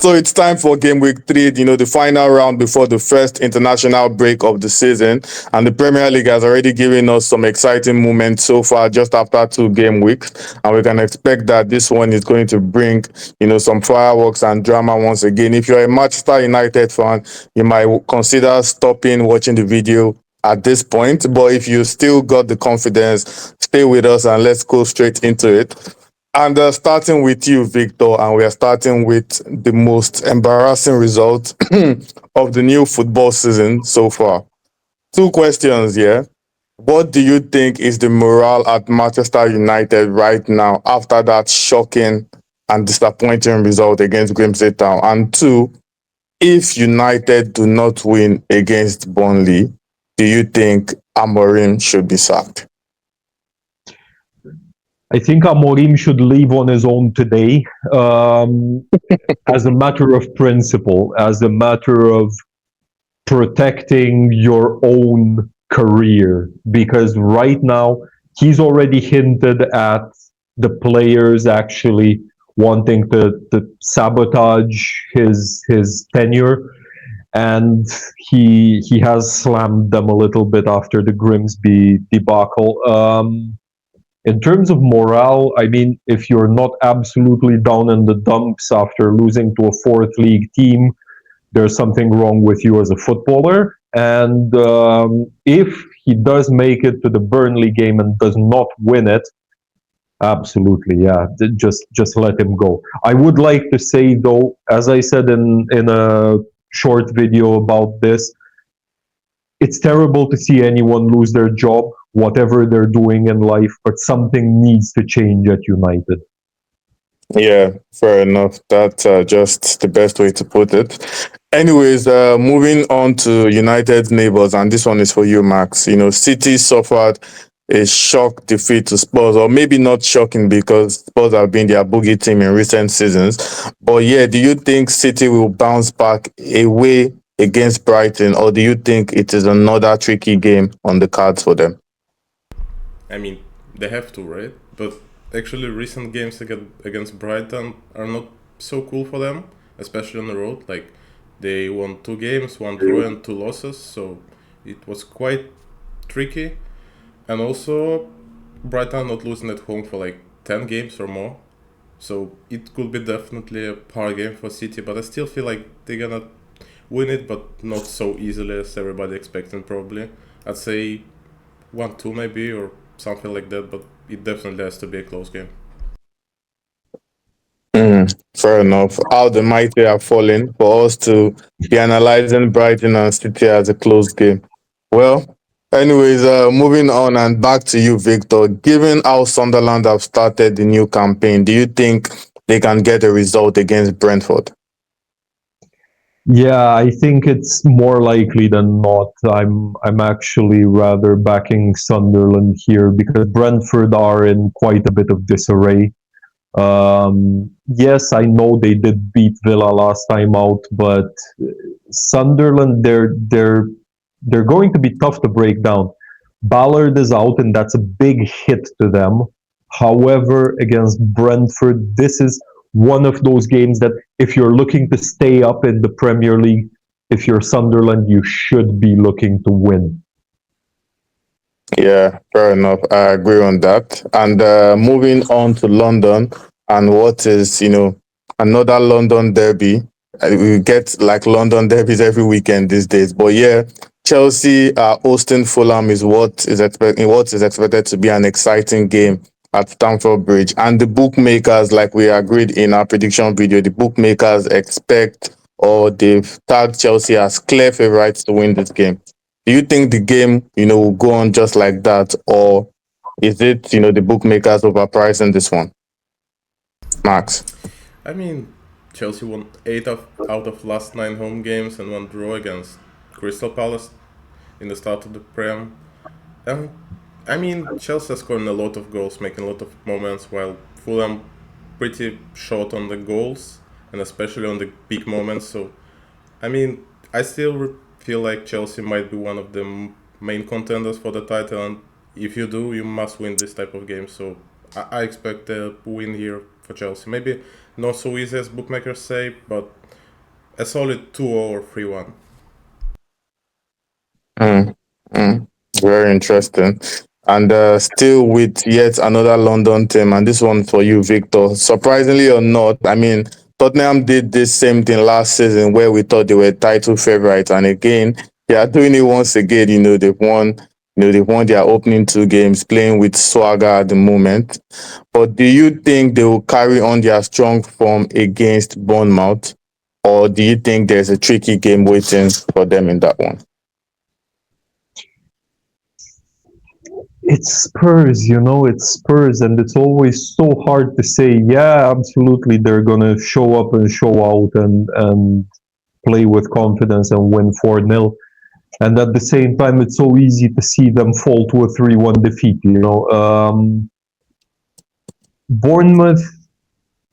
So it's time for game week 3, the final round before the first international break of the season. And the Premier League has already given us some exciting moments so far just after 2 game weeks. And we can expect that this one is going to bring, some fireworks and drama once again. If you're a Manchester United fan, you might consider stopping watching the video at this point. But if you still got the confidence, stay with us and let's go straight into it. And starting with you, Victor, and we are starting with the most embarrassing result of the new football season so far. 2 questions here. What do you think is the morale at Manchester United right now after that shocking and disappointing result against Grimsby Town? And two, if United do not win against Burnley, do you think Amorim should be sacked? I think Amorim should leave on his own today, as a matter of principle, as a matter of protecting your own career. Because right now, he's already hinted at the players actually wanting to sabotage his tenure. And he has slammed them a little bit after the Grimsby debacle. In terms of morale, I mean, if you're not absolutely down in the dumps after losing to a fourth league team, there's something wrong with you as a footballer. And if he does make it to the Burnley game and does not win it, absolutely, yeah, just let him go. I would like to say though, as I said in a short video about this, it's terrible to see anyone lose their job, whatever they're doing in life, but something needs to change at United. Yeah, fair enough. That's just the best way to put it. Anyways, moving on to United's neighbors, and this one is for you, Max. City suffered a shock defeat to Spurs, or maybe not shocking because Spurs have been their boogie team in recent seasons. But yeah, do you think City will bounce back away against Brighton, or do you think it is another tricky game on the cards for them? I mean, they have to, right? But actually, recent games against Brighton are not so cool for them, especially on the road. Like, they won 2 games, 1 draw and 2 losses, so it was quite tricky. And also, Brighton not losing at home for like 10 games or more. So it could be definitely a hard game for City, but I still feel like they're gonna win it, but not so easily as everybody expecting probably. I'd say 1-2 maybe or something like that, but it definitely has to be a close game. Fair enough. How the mighty are falling for us to be analyzing Brighton and City as a close game. Well, anyways, moving on and back to you, Victor. Given how Sunderland have started the new campaign, do you think they can get a result against Brentford? Yeah, I think it's more likely than not. I'm actually rather backing Sunderland here because Brentford are in quite a bit of disarray. Yes, I know they did beat Villa last time out, but Sunderland, they're going to be tough to break down. Ballard is out, and that's a big hit to them. However, against Brentford, this is one of those games that if you're looking to stay up in the Premier League, if you're Sunderland, you should be looking to win. Yeah, fair enough. I agree on that. And moving on to London and what is, another London derby. We get like London derbies every weekend these days. But yeah, Chelsea hosting Fulham is what is expected to be an exciting game at Stamford Bridge. And the bookmakers, like we agreed in our prediction video, the bookmakers expect or they've tagged Chelsea as clear favorites to win this game. Do you think the game, will go on just like that, or is it, the bookmakers overpricing this one? Max. I mean, Chelsea won out of last 9 home games and 1 draw against Crystal Palace in the start of the Prem. And I mean, Chelsea are scoring a lot of goals, making a lot of moments, while Fulham pretty short on the goals and especially on the big moments. So, I mean, I still feel like Chelsea might be one of the main contenders for the title, and if you do, you must win this type of game. So I expect a win here for Chelsea. Maybe not so easy as bookmakers say, but a solid 2-0 or 3-1. Very interesting. And still with yet another London team, and this one for you, Victor. Surprisingly or not, I mean, Tottenham did this same thing last season where we thought they were title favorites, and again, they are doing it once again. They've won. They've won their opening two games, playing with swagger at the moment. But do you think they will carry on their strong form against Bournemouth, or do you think there's a tricky game waiting for them in that one? It's Spurs, it's Spurs, and it's always so hard to say, yeah, absolutely, they're going to show up and show out and play with confidence and win 4-0. And at the same time, it's so easy to see them fall to a 3-1 defeat, Bournemouth,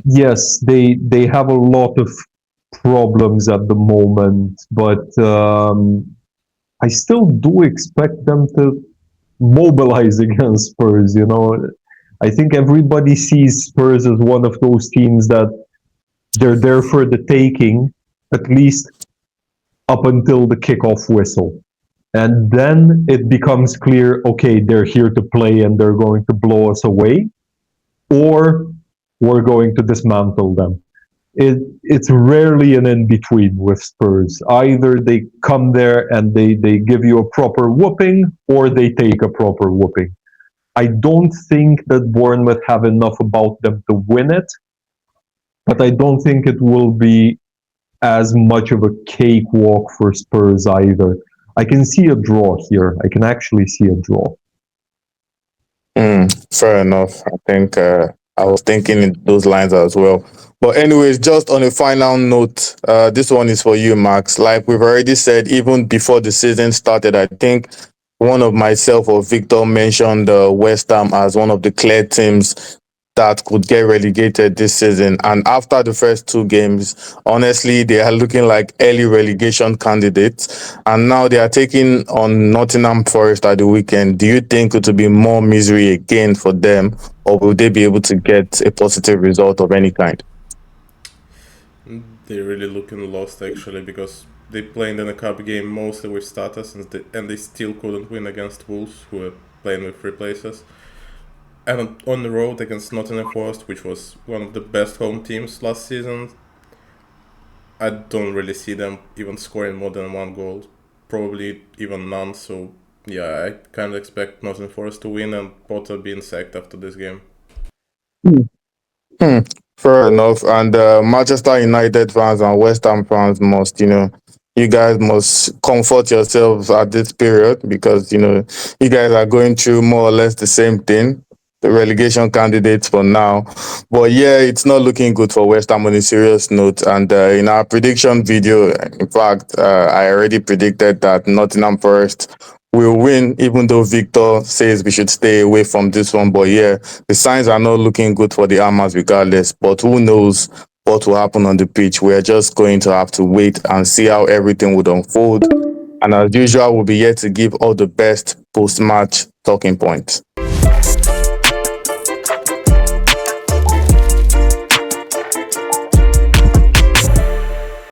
yes, they have a lot of problems at the moment, but I still do expect them to mobilize against Spurs. I think everybody sees Spurs as one of those teams that they're there for the taking, at least up until the kickoff whistle. And then it becomes clear, okay, they're here to play and they're going to blow us away, or we're going to dismantle them. It's rarely an in-between with Spurs. Either they come there and they give you a proper whooping, or they take a proper whooping. I don't think that Bournemouth have enough about them to win it, but I don't think it will be as much of a cakewalk for Spurs either. I can see a draw here. I can actually see a draw. Fair enough. I think I was thinking in those lines as well. But anyways, just on a final note, this one is for you, Max. Like we've already said, even before the season started, I think one of myself or Victor mentioned West Ham as one of the clear teams that could get relegated this season. And after the first two games, honestly, they are looking like early relegation candidates. And now they are taking on Nottingham Forest at the weekend. Do you think it will be more misery again for them, or will they be able to get a positive result of any kind? They're really looking lost actually, because they played in a cup game mostly with starters and they still couldn't win against Wolves, who were playing with 3 places. And on the road against Nottingham Forest, which was one of the best home teams last season, I don't really see them even scoring more than 1 goal. Probably even none. So yeah, I kind of expect Nottingham Forest to win and Potter being sacked after this game. Fair enough. And Manchester United fans and West Ham fans must, you guys must comfort yourselves at this period because, you guys are going through more or less the same thing. The relegation candidates for now. But yeah, it's not looking good for West Ham on a serious note. And in our prediction video, in fact, I already predicted that Nottingham Forest will win, even though Victor says we should stay away from this one. But yeah, the signs are not looking good for the Hammers regardless. But who knows what will happen on the pitch? We're just going to have to wait and see how everything would unfold. And as usual, we'll be here to give all the best post-match talking points.